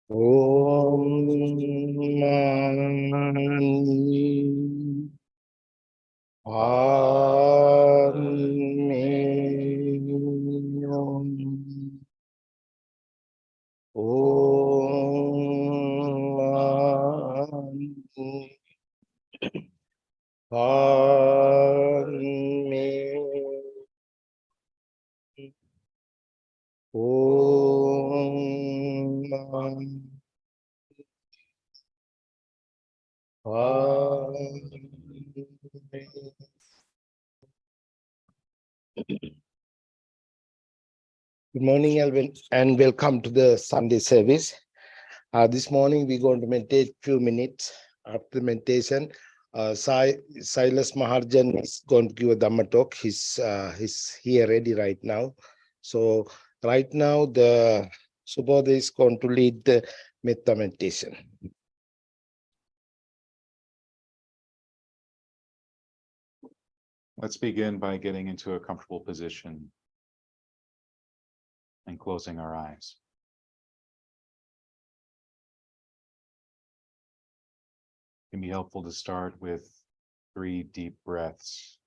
Om Mani Padme Hum. Om Mani Padme Om Mani Padme. Good morning, Alvin, and welcome to the Sunday service. This morning we're going to meditate few minutes. After meditation, Silas Maharjan is going to give a Dhamma talk. He's here ready right now. So right now the Subodha is going to lead the metta meditation. Let's begin by getting into a comfortable position and closing our eyes. It can be helpful to start with 3 deep breaths.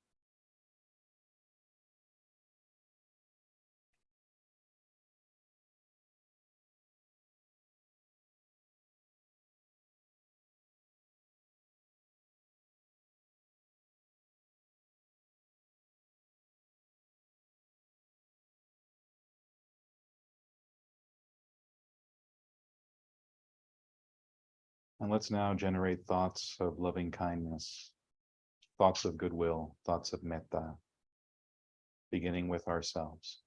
And let's now generate thoughts of loving kindness, thoughts of goodwill, thoughts of metta, beginning with ourselves.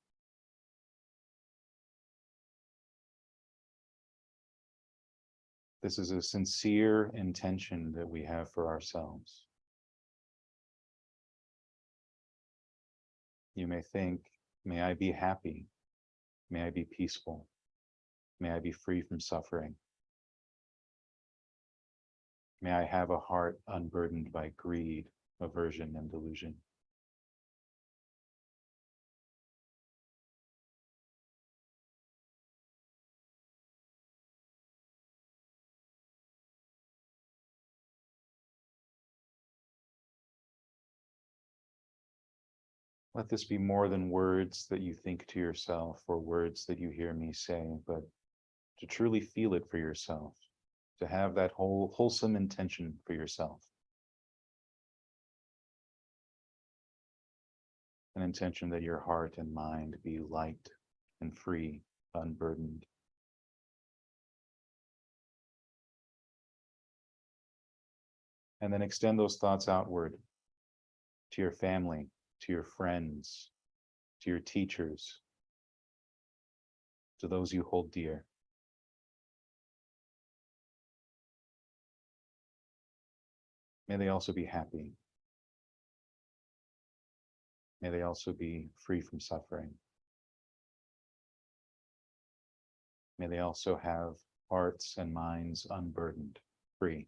This is a sincere intention that we have for ourselves. You may think, may I be happy, may I be peaceful, may I be free from suffering. May I have a heart unburdened by greed, aversion, and delusion. Let this be more than words that you think to yourself or words that you hear me say, but to truly feel it for yourself, to have that wholesome intention for yourself. An intention that your heart and mind be light and free, unburdened. And then extend those thoughts outward to your family, to your friends, to your teachers, to those you hold dear. May they also be happy. May they also be free from suffering. May they also have hearts and minds unburdened, free.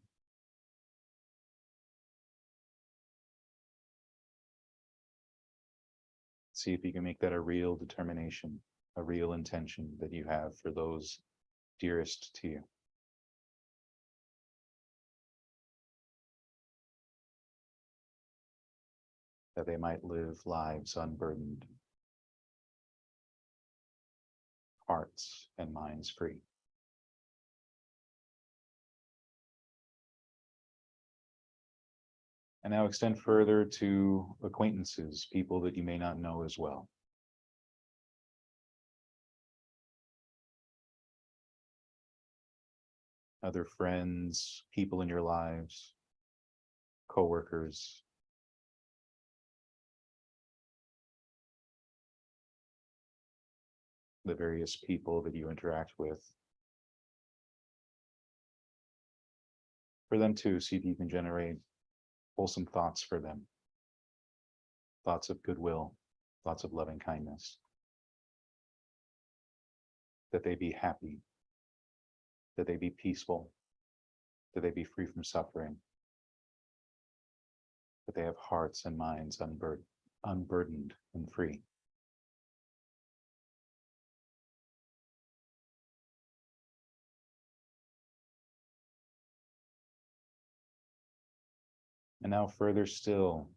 See if you can make that a real determination, a real intention that you have for those dearest to you. That they might live lives unburdened, hearts and minds free. And now extend further to acquaintances, people that you may not know as well. Other friends, people in your lives, co-workers, the various people that you interact with. For them too, see if you can generate wholesome thoughts for them. Thoughts of goodwill, thoughts of loving kindness. That they be happy, that they be peaceful, that they be free from suffering, that they have hearts and minds unburdened and free. And now further still,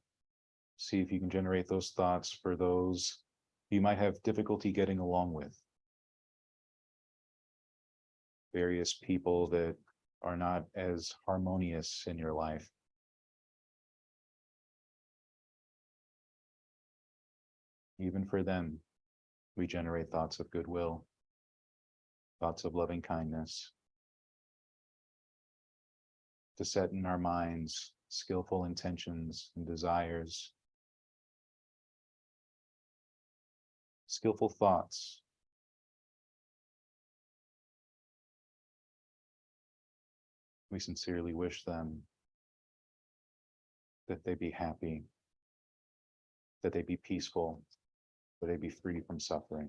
see if you can generate those thoughts for those you might have difficulty getting along with. Various people that are not as harmonious in your life. Even for them, we generate thoughts of goodwill, thoughts of loving kindness, to set in our minds skillful intentions and desires, skillful thoughts. We sincerely wish them that they be happy, that they be peaceful, that they be free from suffering.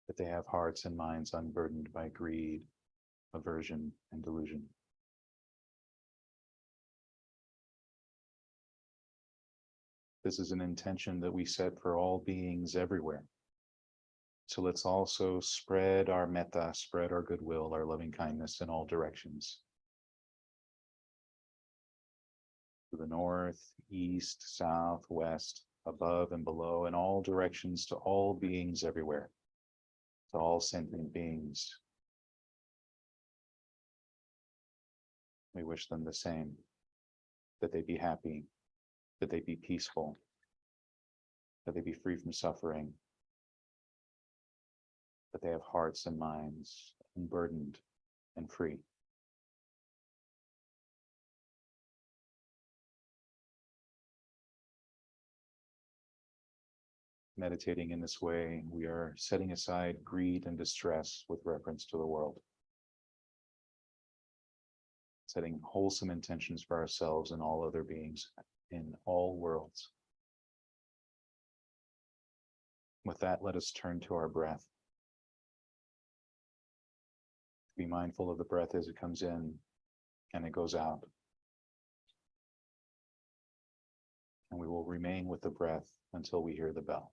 That they have hearts and minds unburdened by greed, aversion, and delusion. This is an intention that we set for all beings everywhere. So let's also spread our metta, spread our goodwill, our loving kindness in all directions. To the north, east, south, west, above and below, in all directions, to all beings everywhere, to all sentient beings. We wish them the same, that they be happy, that they be peaceful, that they be free from suffering, that they have hearts and minds unburdened and free. Meditating in this way, we are setting aside greed and distress with reference to the world. Setting wholesome intentions for ourselves and all other beings in all worlds. With that, let us turn to our breath. Be mindful of the breath as it comes in and it goes out. And we will remain with the breath until we hear the bell.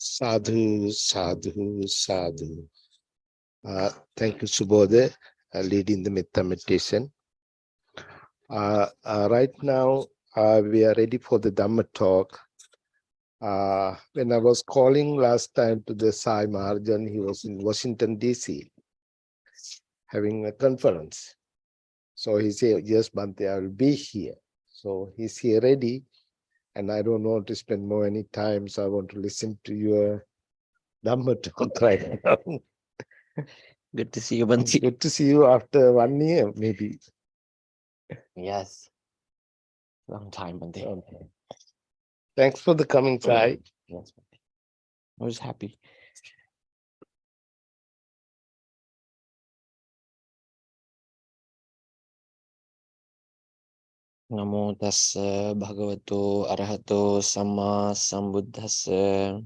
Sadhu, sadhu, sadhu. Thank you, Subodha, leading the Metta meditation. Right now, we are ready for the Dhamma talk. When I was calling last time to the Sai Maharjan, he was in Washington, D.C. having a conference. So he said, yes, Bhante, I will be here. So he's here ready. And I don't want to spend more any time. So I want to listen to your Dhamma Talk right now. Good to see you, Bhante. Good to see you after 1 year, maybe. Yes. Long time, Bhante. Okay. Thanks for the coming, Sai. Yes, Bhante. I was happy. Namo tassa bhagavato arahato samma sambuddhassa.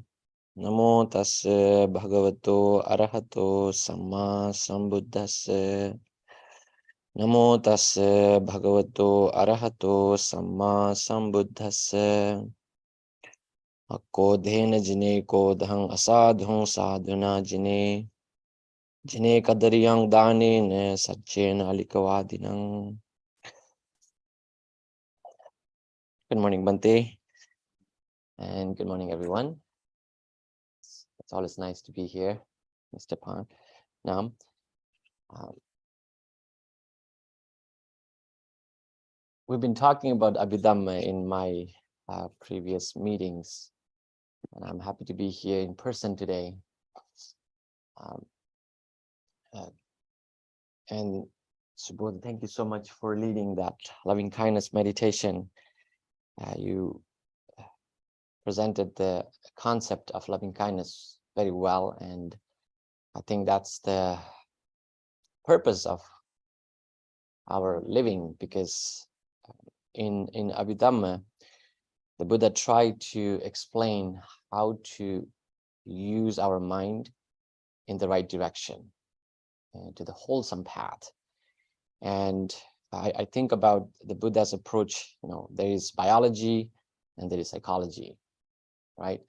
Namo tassa bhagavato arahato samma sambuddhassa. Namo tassa bhagavato arahato samma sambuddhassa. Akkodhena jine kodhang asadhung sadhuna jine. Jine kadariyang dane ne satchena alikavadinang. Good morning, Bhante. And good morning, everyone. It's always nice to be here, Mr. Pan. Now, we've been talking about Abhidhamma in my previous meetings, and I'm happy to be here in person today. And Subodh, thank you so much for leading that loving kindness meditation. You presented the concept of loving kindness very well, and I think that's the purpose of our living, because in Abhidhamma, the Buddha tried to explain how to use our mind in the right direction, to the wholesome path. And I think about the Buddha's approach, there is biology and there is psychology, right?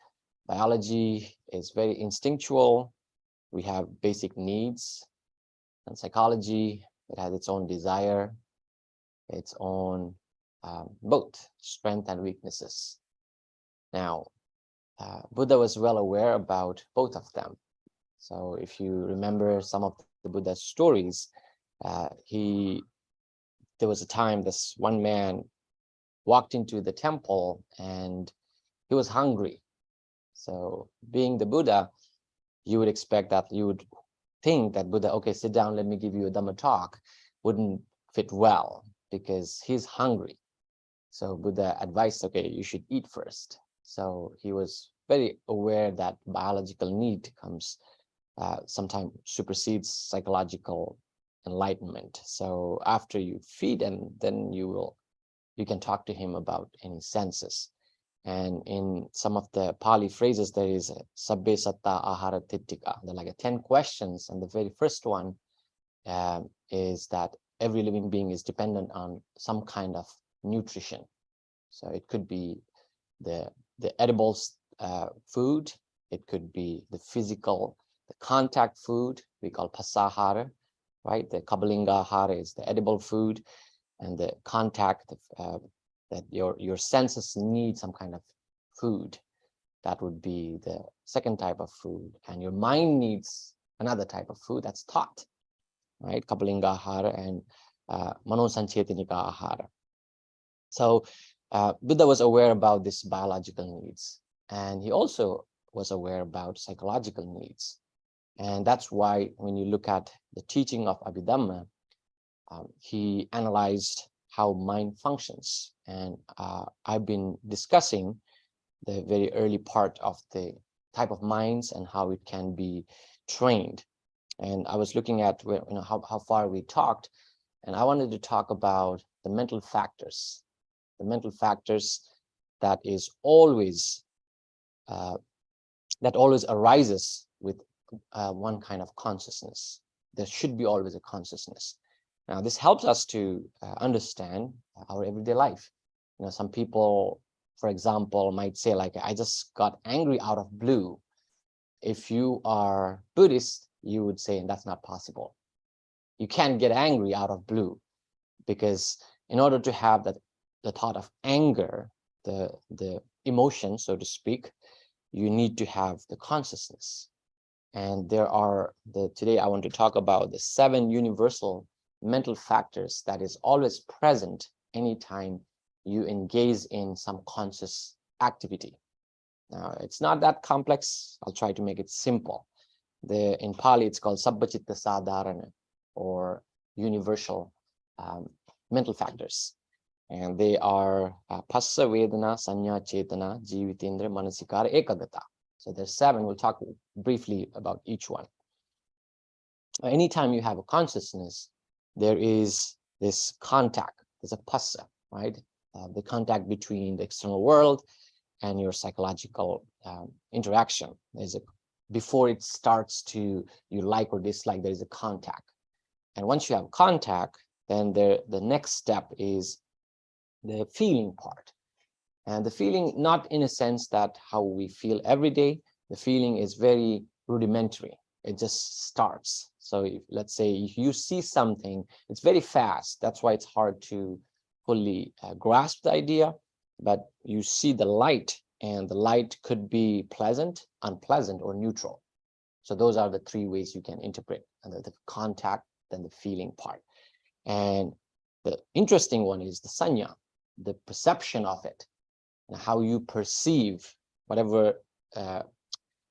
Biology is very instinctual. We have basic needs, and psychology, it has its own desire, its own both strength and weaknesses. Now, Buddha was well aware about both of them. So if you remember some of the Buddha's stories, there was a time this one man walked into the temple and he was hungry. So being the Buddha, you would expect that you would think that Buddha, okay, sit down, let me give you a Dhamma talk, wouldn't fit well because he's hungry. So Buddha advised, okay, you should eat first. So he was very aware that biological need comes, sometimes supersedes psychological enlightenment. So after you feed, and then you can talk to him about any senses. And in some of the Pali phrases, there is sabbe satta ahara tittika. There are like 10 questions, and the very first one is that every living being is dependent on some kind of nutrition. So it could be the edible food, it could be the physical, the contact food we call pasahara, right? The kabalinga ahara is the edible food, and the contact that your senses need some kind of food. That would be the second type of food, and your mind needs another type of food, that's thought, right? Kabalinga ahara and manosanchetanika ahara. So Buddha was aware about these biological needs, and he also was aware about psychological needs. And that's why when you look at the teaching of Abhidhamma, he analyzed how mind functions. And I've been discussing the very early part of the type of minds and how it can be trained. And I was looking at how far we talked, and I wanted to talk about the mental factors. The mental factors that is always arises with one kind of consciousness. There should be always a consciousness. Now, this helps us to understand our everyday life. Some people, for example, might say like, I just got angry out of blue. If you are Buddhist, you would say, and that's not possible. You can't get angry out of blue, because in order to have the thought of anger, the emotion, so to speak, you need to have the consciousness. And there are today I want to talk about the 7 universal mental factors that is always present anytime you engage in some conscious activity. Now, it's not that complex. I'll try to make it simple. In Pali, it's called Sabbachitta Sadharana, or universal mental factors. And they are Phassa, Vedana, Sanya, Chetana, Jivitendra, Manasikara, Ekagata. So there's 7. We'll talk briefly about each one. Anytime you have a consciousness, there is this contact. There's a Phassa, right? The contact between the external world and your psychological interaction. Before it starts to you like or dislike, there is a contact. And once you have contact, then the next step is the feeling part. And the feeling, not in a sense that how we feel every day, the feeling is very rudimentary. It just starts. So let's say if you see something, it's very fast. That's why it's hard to fully grasp the idea, but you see the light, and the light could be pleasant, unpleasant, or neutral. So those are the 3 ways you can interpret the contact, then the feeling part. And the interesting one is the sanya, the perception of it, and how you perceive whatever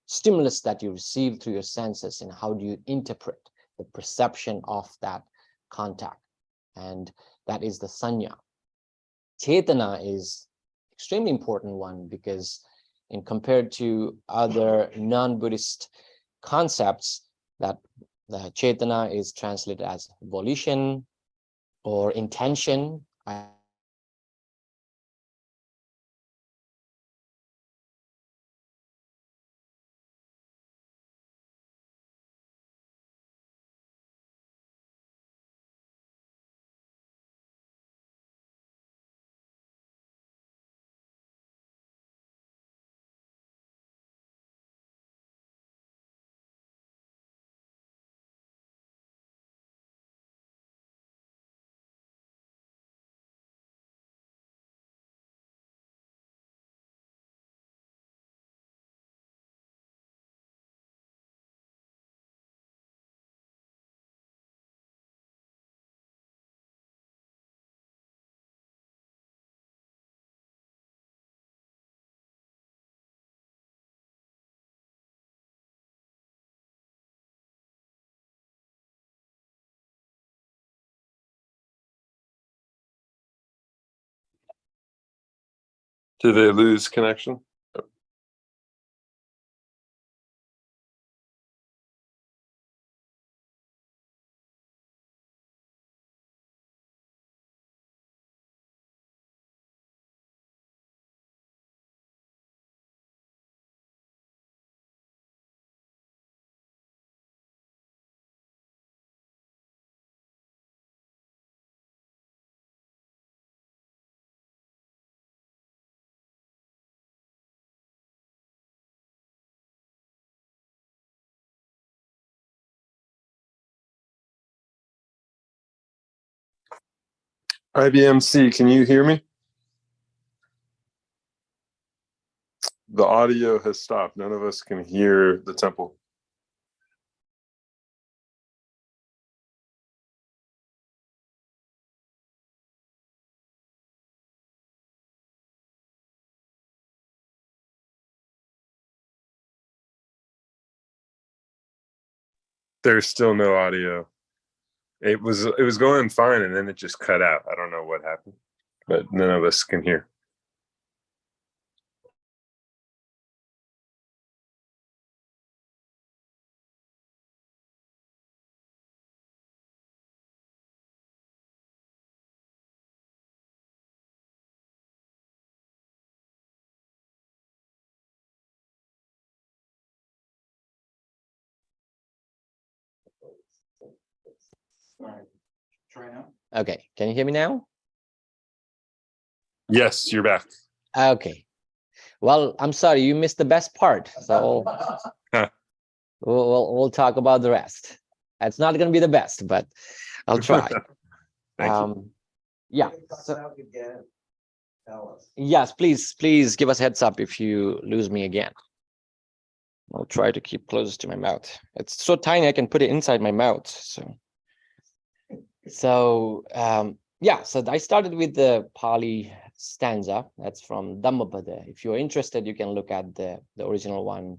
stimulus that you receive through your senses, and how do you interpret the perception of that contact. And that is the sanya. Chetana is extremely important one, because in compared to other non-Buddhist concepts, that the Chetana is translated as volition or intention. Did they lose connection? IBMC, can you hear me? The audio has stopped. None of us can hear the temple. There's still no audio. It was going fine, and then it just cut out. I don't know what happened, but none of us can hear. All right, try now. Okay, can you hear me now? Yes, you're back. Okay. Well, I'm sorry, you missed the best part. So we'll talk about the rest. It's not going to be the best, but I'll try. Thank you. Yeah. Yes, please give us heads up if you lose me again. I'll try to keep close to my mouth. It's so tiny I can put it inside my mouth. So yeah, so I started with the Pali stanza. That's from Dhammapada. If you're interested, you can look at the original one.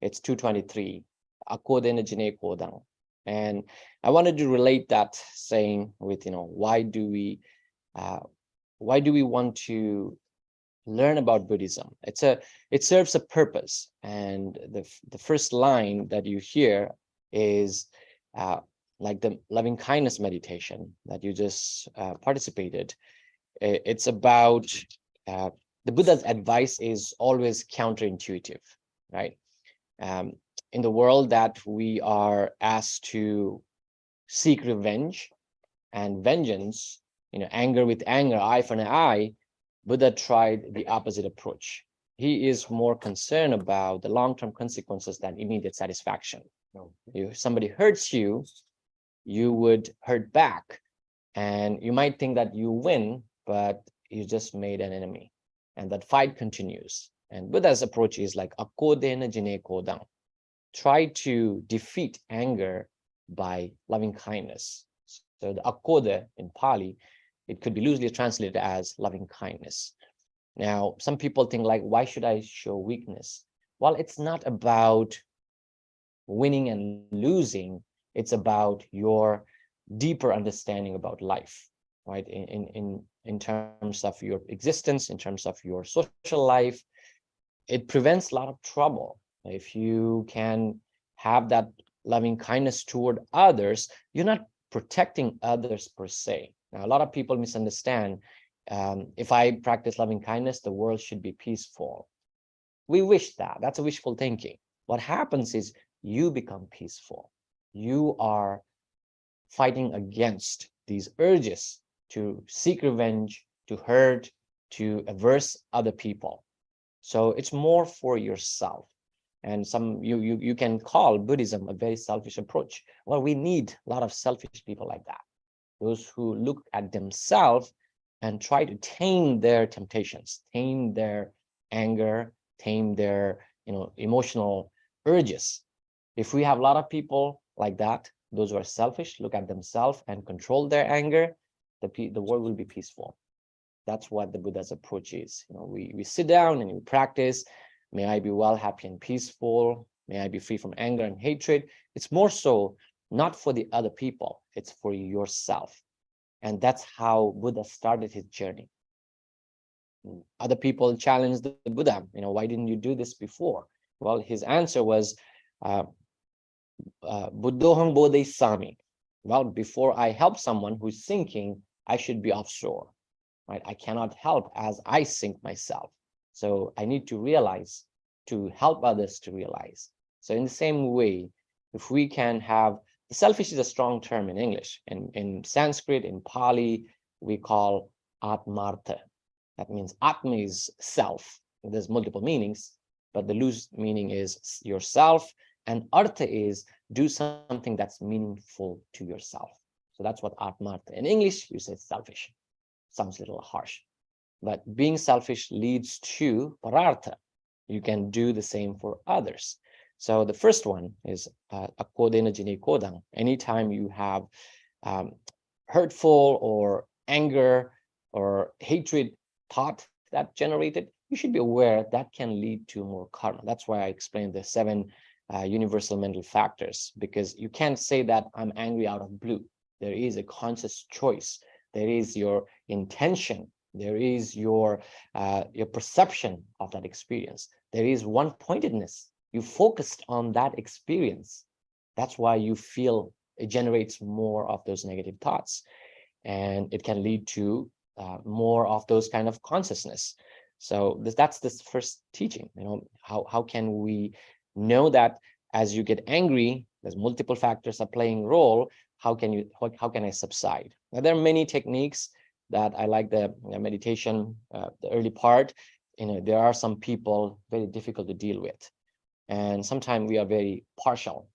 It's 223. Akodena jine kodang. And I wanted to relate that saying with, why do we want to learn about Buddhism? It serves a purpose. And the first line that you hear is like the loving kindness meditation that you just participated. It's about the Buddha's advice is always counterintuitive, right? In the world that we are asked to seek revenge and vengeance, anger with anger, eye for an eye, Buddha tried the opposite approach. He is more concerned about the long-term consequences than immediate satisfaction. If somebody hurts you, you would hurt back, and you might think that you win, but you just made an enemy, and that fight continues. And Buddha's approach is like akodena jine kodang. Try to defeat anger by loving kindness. So the akoda in Pali, it could be loosely translated as loving kindness. Now, some people think like, why should I show weakness? Well, it's not about winning and losing. It's about your deeper understanding about life, right? In terms of your existence, in terms of your social life, it prevents a lot of trouble. If you can have that loving kindness toward others, you're not protecting others per se. Now, a lot of people misunderstand. If I practice loving kindness, the world should be peaceful. We wish that. That's a wishful thinking. What happens is you become peaceful. You are fighting against these urges to seek revenge, to hurt, to averse other people. So it's more for yourself. And you can call Buddhism a very selfish approach. Well, we need a lot of selfish people like that. Those who look at themselves and try to tame their temptations, tame their anger, tame their emotional urges. If we have a lot of people like that, those who are selfish, look at themselves and control their anger, the world will be peaceful. That's what the Buddha's approach is. We sit down and we practice. May I be well, happy, and peaceful. May I be free from anger and hatred. It's more so not for the other people, it's for yourself. And that's how Buddha started his journey. Other people challenged the Buddha, why didn't you do this before? Well, his answer was, Buddhoham bodhe sami. Well, before I help someone who's sinking, I should be offshore, right? I cannot help as I sink myself. So I need to realize, to help others to realize. So in the same way, if we can have, the selfish is a strong term in English. And in Sanskrit, in Pali, we call atmartha. That means atma is self. There's multiple meanings, but the loose meaning is yourself. And artha is do something that's meaningful to yourself. So that's what atmartha. In English, you say selfish. Sounds a little harsh. But being selfish leads to parartha. You can do the same for others. So the first one is akodena jine kodang. Anytime you have hurtful or anger or hatred thought that generated, you should be aware that can lead to more karma. That's why I explained the 7 universal mental factors, because you can't say that I'm angry out of blue. There is a conscious choice. There is your intention. There is your perception of that experience. There is one-pointedness. You focused on that experience. That's why you feel it generates more of those negative thoughts. And it can lead to more of those kind of consciousness. So that's this first teaching. How can we know that as you get angry, there's multiple factors are playing a role. How can I subside? Now, there are many techniques that I like. The meditation, the early part. There are some people very difficult to deal with, and sometimes we are very partial.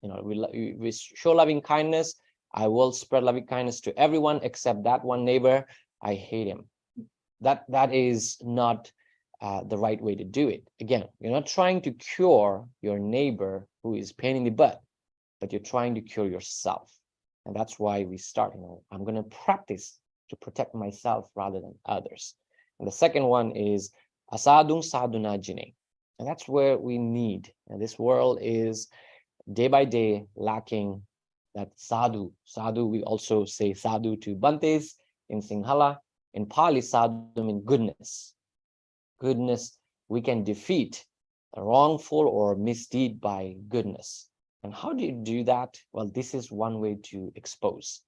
We show loving kindness. I will spread loving kindness to everyone except that one neighbor. I hate him. that is not the right way to do it. Again, you're not trying to cure your neighbor who is pain in the butt, but you're trying to cure yourself. And that's why we start, I'm going to practice to protect myself rather than others. And the second one is asadung sadhuna jine. And that's where we need. And this world is day by day lacking that sadhu. Sadhu, we also say sadhu to Bantes in Sinhala. In Pali, sadhu means goodness. Goodness, we can defeat a wrongful or misdeed by goodness. And how do you do that? Well, this is one way to expose.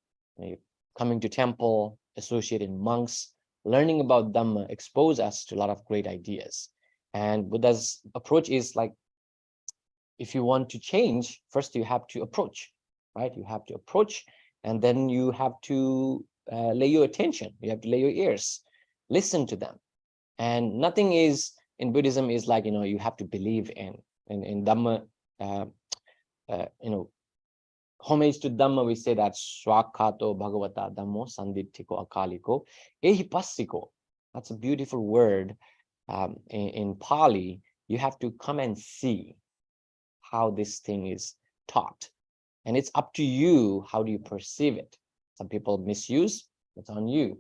Coming to temple, associated monks, learning about Dhamma, expose us to a lot of great ideas. And Buddha's approach is like, if you want to change, first you have to approach, right? You have to approach, and then you have to lay your attention. You have to lay your ears, listen to them. And nothing is in Buddhism is like, you have to believe in Dhamma. Homage to Dhamma, we say that Swakato Bhagavata Dhammo Sanditthiko Akaliko Ehipassiko. That's a beautiful word. In Pali, you have to come and see how this thing is taught. And it's up to you, how do you perceive it? Some people misuse, it's on you.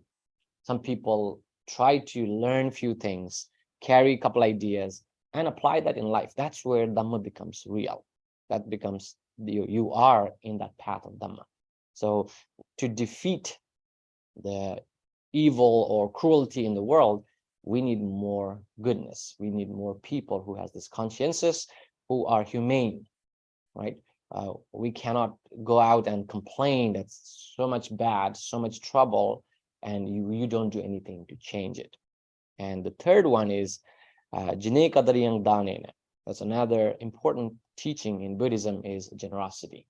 Some people try to learn few things, carry a couple ideas, and apply that in life. That's where Dhamma becomes real. That becomes, you are in that path of Dhamma. So to defeat the evil or cruelty in the world, we need more goodness. We need more people who has this consciences, who are humane, right? We cannot go out and complain that's so much bad, so much trouble, and you don't do anything to change it. And the third one is Jine Kadariyang Danena. That's another important teaching in Buddhism, is generosity.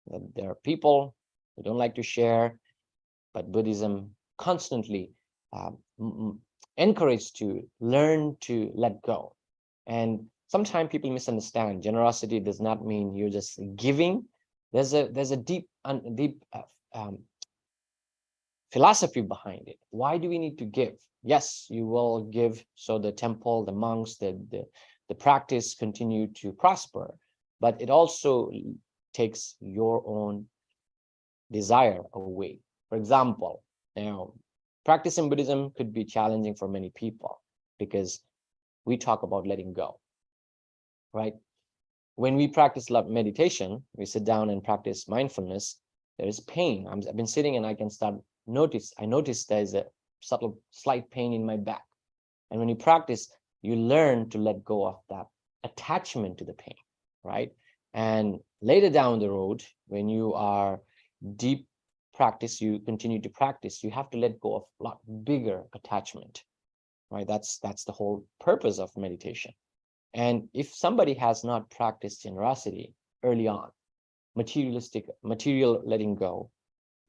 There are people who don't like to share, but Buddhism constantly encourages to learn to let go. And sometimes people misunderstand. Generosity does not mean you're just giving. There's a deep philosophy behind it. Why do we need to give? Yes, you will give so the temple, the monks, the practice continue to prosper, but it also takes your own desire away. For example, practicing Buddhism could be challenging for many people because we talk about letting go, right? When we practice meditation, we sit down and practice mindfulness, there is pain. I've been sitting and I can start I notice there's a subtle slight pain in my back. And when you practice, you learn to let go of that attachment to the pain, right? And later down the road, when you are deep practice, you continue to practice, you have to let go of a lot bigger attachment, right? That's the whole purpose of meditation. And if somebody has not practiced generosity early on, material letting go,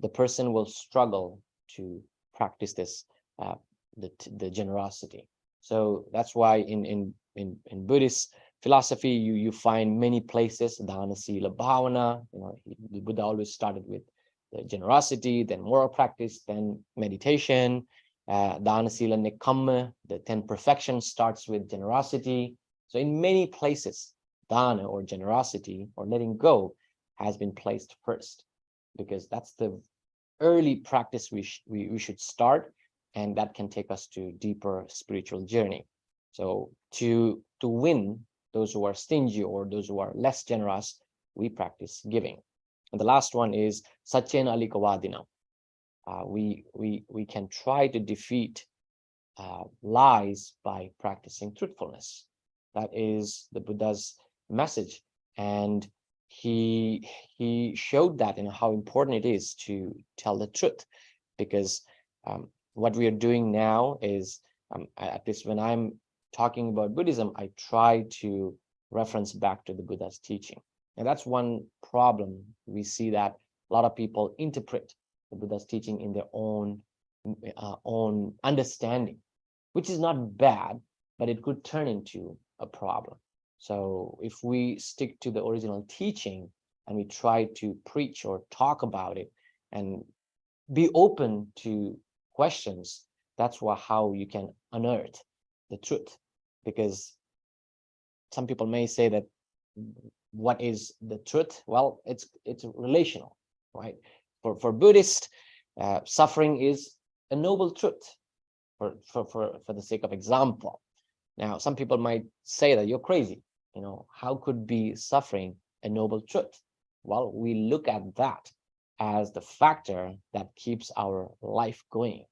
the person will struggle to practice this, the generosity. So that's why in Buddhist philosophy, you find many places, dana, sila, bhavana. The Buddha always started with the generosity, then moral practice, then meditation. Dana, sila, nekkhamma, the 10 perfections starts with generosity. So in many places, dana or generosity or letting go has been placed first, because that's the early practice we should start, and that can take us to deeper spiritual journey. So to win those who are stingy or those who are less generous, we practice giving. And the last one is Satchen Alikavadina. We can try to defeat lies by practicing truthfulness. That is the Buddha's message, and he showed that in how important it is to tell the truth, because what we are doing now is, at least when I'm talking about Buddhism, I try to reference back to the Buddha's teaching. And that's one problem. We see that a lot of people interpret the Buddha's teaching in their own understanding, which is not bad, but it could turn into a problem. So if we stick to the original teaching and we try to preach or talk about it and be open to questions, That's how you can unearth the truth. Because some people may say that what is the truth? Well, it's relational, right? For Buddhists, suffering is a noble truth. For the sake of example, now some people might say that you're crazy. How could be suffering a noble truth? Well, we look at that as the factor that keeps our life going.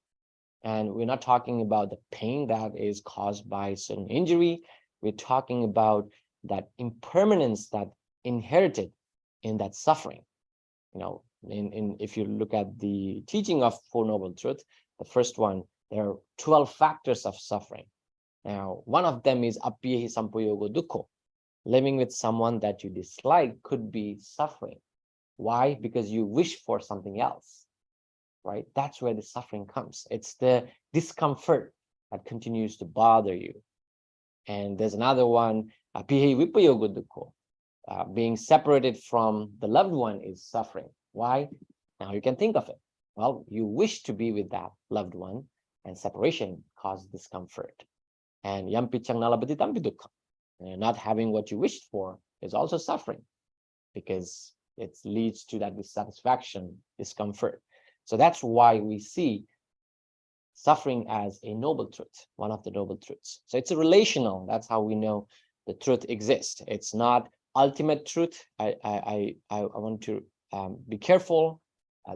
And we're not talking about the pain that is caused by certain injury. We're talking about that impermanence that inherited in that suffering. If you look at the teaching of Four Noble Truths, the first one, there are 12 factors of suffering. Now, one of them is appiyehi sampoyogo dukkho. Living with someone that you dislike could be suffering. Why? Because you wish for something else, right? That's where the suffering comes. It's the discomfort that continues to bother you. And there's another one, appiyehi vipayogo dukkho. Being separated from the loved one is suffering. Why? Now you can think of it. Well, you wish to be with that loved one, and separation causes discomfort. And yampi chang nalabati tampi dukkha. Not having what you wished for is also suffering, because it leads to that dissatisfaction, discomfort. So that's why we see suffering as a noble truth, one of the noble truths. So it's a relational. That's how we know the truth exists. It's not ultimate truth. I want to be careful.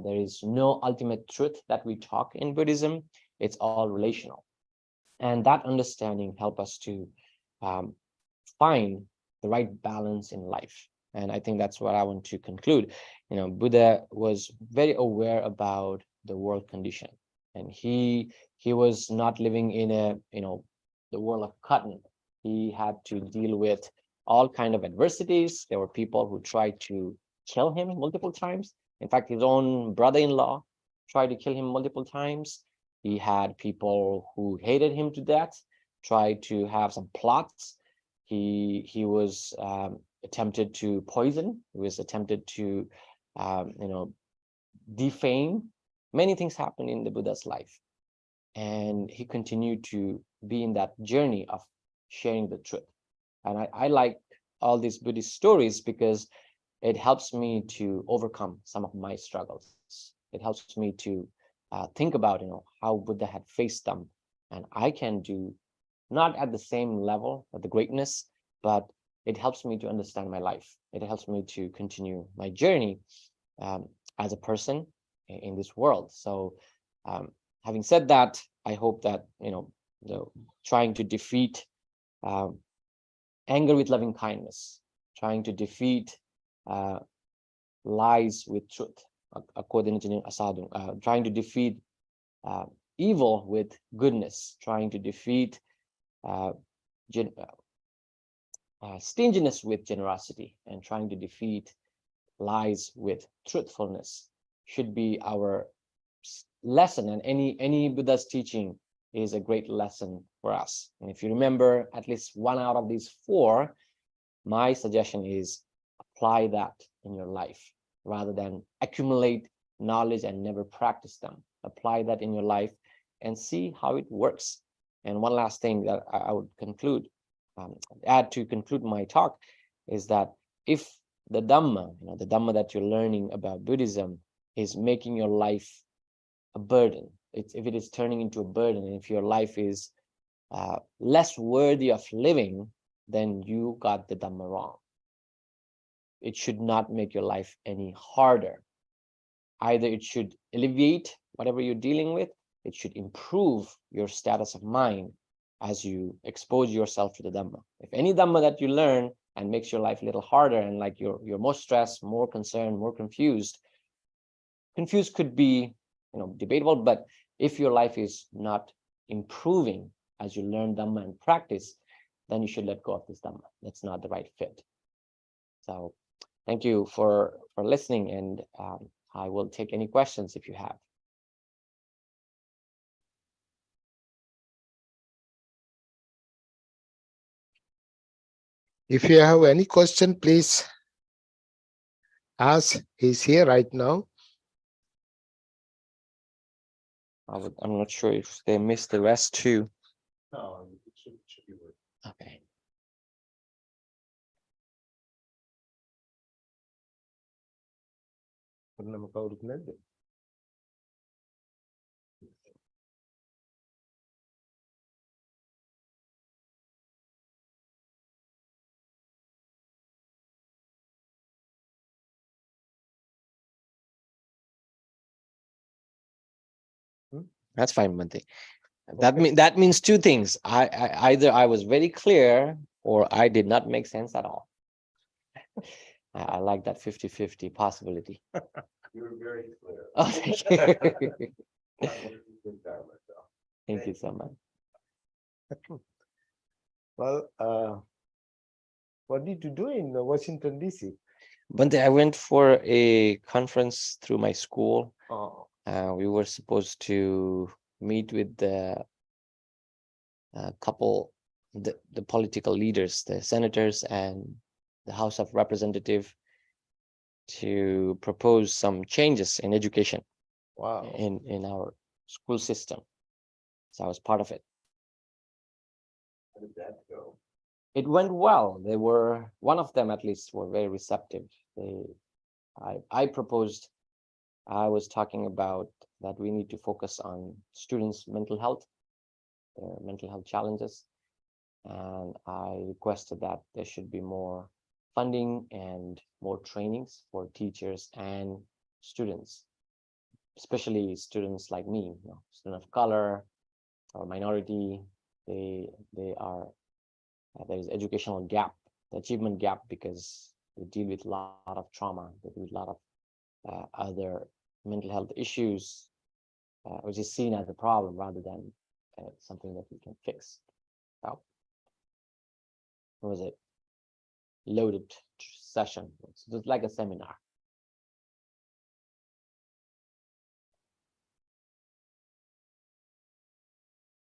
There is no ultimate truth that we talk in Buddhism. It's all relational. And that understanding helps us to find the right balance in life. And I think that's what I want to conclude. Buddha was very aware about the world condition, and he was not living in the world of cotton. He had to deal with all kind of adversities. There were people who tried to kill him multiple times. In fact, his own brother-in-law tried to kill him multiple times. He had people who hated him to death, tried to have some plots. He was attempted to poison. He was attempted to defame. Many things happened in the Buddha's life, and he continued to be in that journey of sharing the truth. And I like all these Buddhist stories because it helps me to overcome some of my struggles. It helps me to think about how Buddha had faced them, and I can do not at the same level of the greatness, but it helps me to understand my life. It helps me to continue my journey as a person in this world. So having said that, I hope that trying to defeat anger with loving kindness, trying to defeat lies with truth, according to Asadu, trying to defeat evil with goodness, trying to defeat stinginess with generosity, and trying to defeat lies with truthfulness should be our lesson. And any Buddha's teaching is a great lesson for us. And if you remember at least one out of these four, my suggestion is apply that in your life rather than accumulate knowledge and never practice them. Apply that in your life and see how it works. And one last thing that I would add to conclude my talk is that if the Dhamma, the Dhamma that you're learning about Buddhism is making your life a burden, if it is turning into a burden, and if your life is less worthy of living, then you got the Dhamma wrong. It should not make your life any harder. Either it should alleviate whatever you're dealing with, it should improve your status of mind as you expose yourself to the Dhamma. If any Dhamma that you learn and makes your life a little harder, and like you're more stressed, more concerned, more confused could be debatable, but if your life is not improving as you learn Dhamma and practice, then you should let go of this Dhamma. That's not the right fit. So thank you for listening, and I will take any questions if you have. If you have any question, please ask. He's here right now. I'm not sure if they missed the rest too. No, it should be working. Okay. Nama kawuruත් නැද්ද? That's fine, Bhante. That means two things. Either I was very clear or I did not make sense at all. I like that 50-50 possibility. You were very clear. Oh, thank you. I wouldn't think that myself. Thank you so much. Well, what did you do in Washington, D.C.? Bhante, I went for a conference through my school. Oh, We were supposed to meet with the the political leaders, the senators and the House of Representatives, to propose some changes in education wow. in our school system. So I was part of it. How did that go? It went well. They were, one of them at least, were very receptive. I proposed, I was talking about that we need to focus on students' mental health, their mental health challenges. And I requested that there should be more funding and more trainings for teachers and students, especially students like me, student of color or minority. They are, there is educational gap, the achievement gap, because they deal with a lot of trauma, they deal with a lot of other mental health issues, which is seen as a problem rather than something that we can fix. So it was a loaded session. It was like a seminar.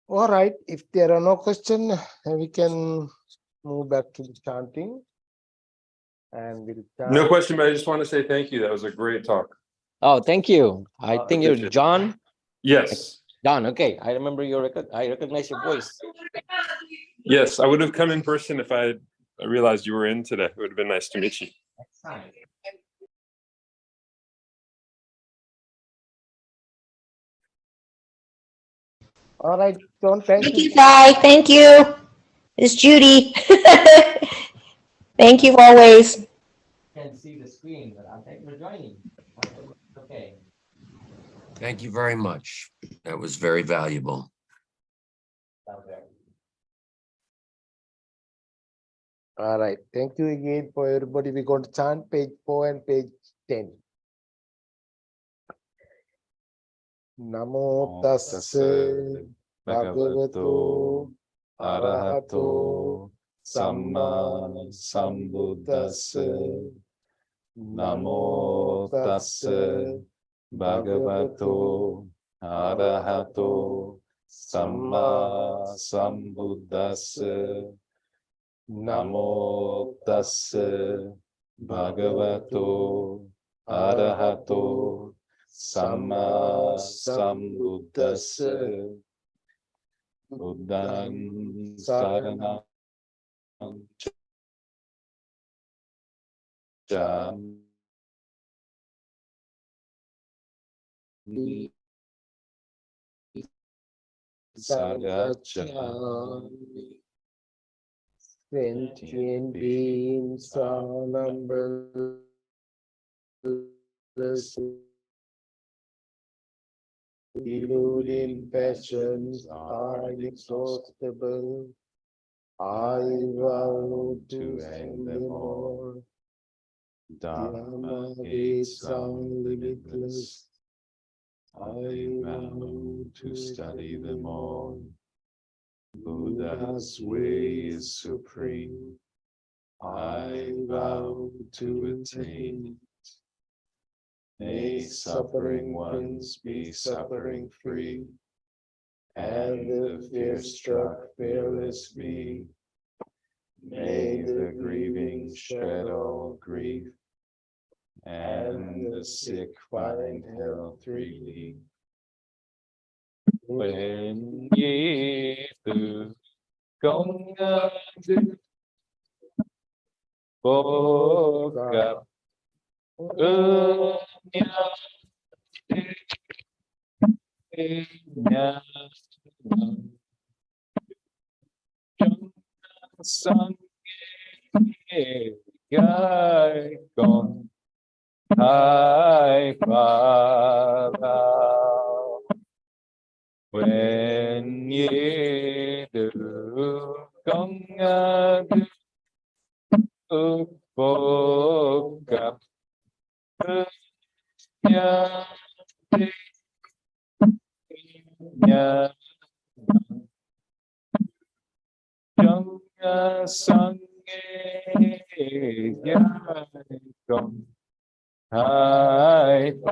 All right. If there are no questions, we can move back to the chanting. And we'll chant. No question, but I just want to say thank you. That was a great talk. Oh, thank you. I think you're appreciate it. John. Yes. John, okay. I remember I recognize your voice. Yes, I would have come in person if I realized you were in today. It would have been nice to meet you. All right, John, thank Thank you. you, Sai. Thank you. It's Judy. Thank you always. Can't see the screen, but I'll thank you for joining. Okay. Thank you very much. That was very valuable. All right. Thank you again for everybody. We're going to chant page 4 and page 10. Namo tassa bhagavato arahato samma sambuddhassa. Namo tassa bhagavato arahato samma sambuddhassa. Namo tassa bhagavato arahato samma sambuddhassa. Buddhang saranam gacchami sagacchami. Sentient beings are numberless, deluding passions are inexhaustible. I vow to end them all. Dhamma gates are limitless. I vow to study them all. Buddha's way is supreme. I vow to attain it. May suffering ones be suffering free, and the fear-struck fearless be. May the grieving shed all grief, and the sick find health relief. When ye từ công đức vô gặp ơn nhau nhà trong sanh gái con hai phà đạo nguyện như được công đức vô gặp nhà nhà trong sanh gái con hai phà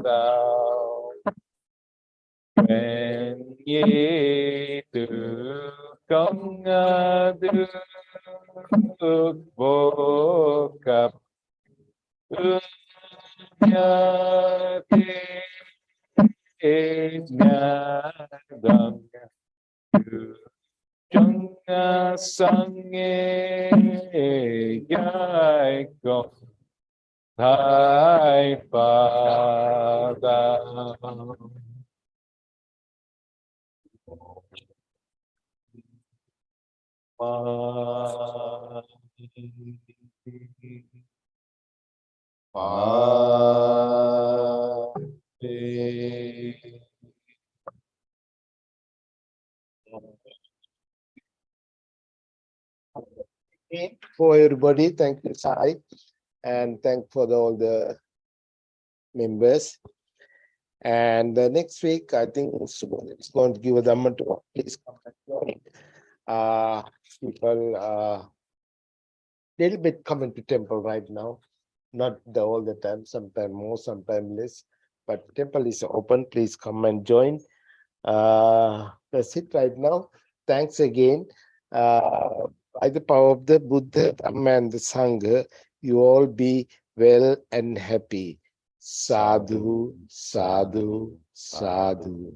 đạo nguyện như từ công đức vô gặp nhà thế nhà đẳng trong sanh gái con hai phà đạo. For everybody, thank you, Sai, and thank for all the members. And next week, I think it's going to give a Dhamma Talk. Please come and join. People little bit coming to temple right now, not all the time, sometimes more, sometimes less, but temple is open. Please come and join. That's it right now. Thanks again. By the power of the Buddha, Dhamma, and the Sangha, you all be well and happy. Sadhu, sadhu, sadhu.